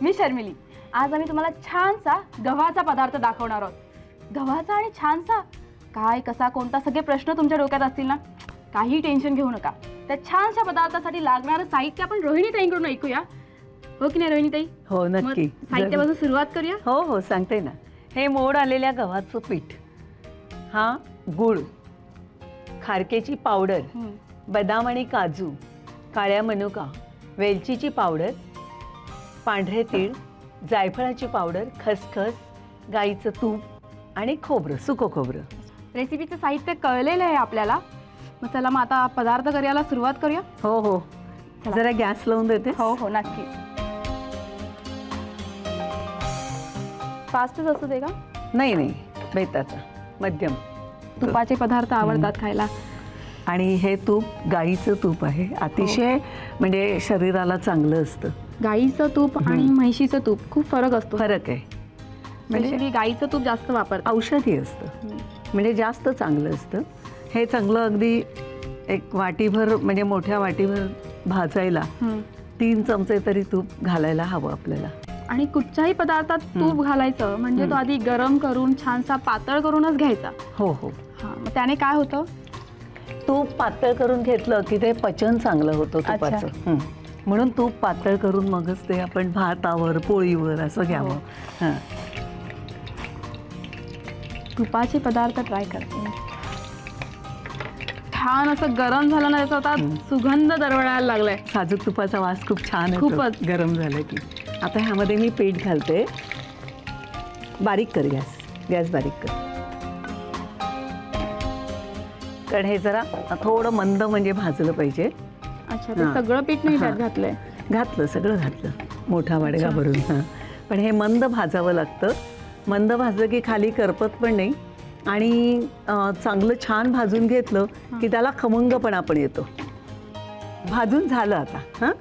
मी शर्मिली। आज आम्ही तुम्हाला छानसा गव्हाचा पदार्थ दाखवणार आहोत। गव्हाचा आणि छानसा काय कसा कोणता सगळे प्रश्न तुमच्या डोक्यात असतील ना, काही टेन्शन घेऊ नका। त्या छानशा पदार्थासाठी लागणारं साहित्य आपण रोहिणी ताईंकडून ऐकूया, हो की नाही रोहिणी ताई? हो नक्की। साहित्यापासून सुरुवात करूया। हो हो सांगते ना। हे मोड आलेल्या गव्हाचं पीठ, हा गूळ, खारकेची पावडर, बदाम आणि काजू, काळ्या मनुका, वेलचीची पावडर, पांढरे तीळ, जायफळाची पावडर, खसखस, गाईचं तूप आणि खोबरं, सुकं खोबरं। रेसिपीचं साहित्य कळलेलं आहे आपल्याला। मग चला मग आता पदार्थ करायला सुरुवात करूया। हो हो जरा गॅस लावून देते। हो हो नक्की। फास्टच असू दे का? नाही नाही बेताचा, मध्यम। तुपाचे पदार्थ आवडतात खायला। आणि हे तूप गाईचं तूप आहे, अतिशय म्हणजे शरीराला चांगलं असतं। गाईचं तूप आणि म्हशीचं तूप खूप फरक असतो। फरक आहे, म्हणजे गाईचं तूप जास्त वापरतात, औषधी असतं, म्हणजे जास्त चांगलं असतं हे। चांगलं अगदी एक वाटीभर म्हणजे मोठ्या वाटीभर भाजायला 3 चमचे तरी तूप घालायला हवं आपल्याला। आणि कुठच्याही पदार्थात तूप घालायचं म्हणजे तो आधी गरम करून छानसा पातळ करूनच घ्यायचा। हो हो हां, मग त्याने काय होतं? तूप पातळ करून घेतलं की ते पचन चांगलं होतं तुपाचं। म्हणून तूप पातळ करून मगच ते आपण भातावर पोळीवर असं घ्यावं। हां, तुपाचे पदार्थ ट्राय करते। छान असं गरम झालं ना, त्याचा आता सुगंध दरवळायला लागलाय। साजूक तुपाचा वास खूप छान येतो खूपच गरम झालं की। आता ह्यामध्ये मी पीठ घालते। बारीक कर गॅस, गॅस बारीक कर, कारण हे जरा थोडं मंद म्हणजे भाजलं पाहिजे। अच्छा, ते सगळं पीठ नाही त्यात घातलंय? घातलं, सगळं घातलं, मोठा वाडगा भरून। हां, पण हे मंद भाजावं लागतं। मंद भाजलं की खाली करपत पण नाही आणि चांगलं छान भाजून घेतलं की त्याला खमंगपणा पण येतो। भाजून झालं आता। हां,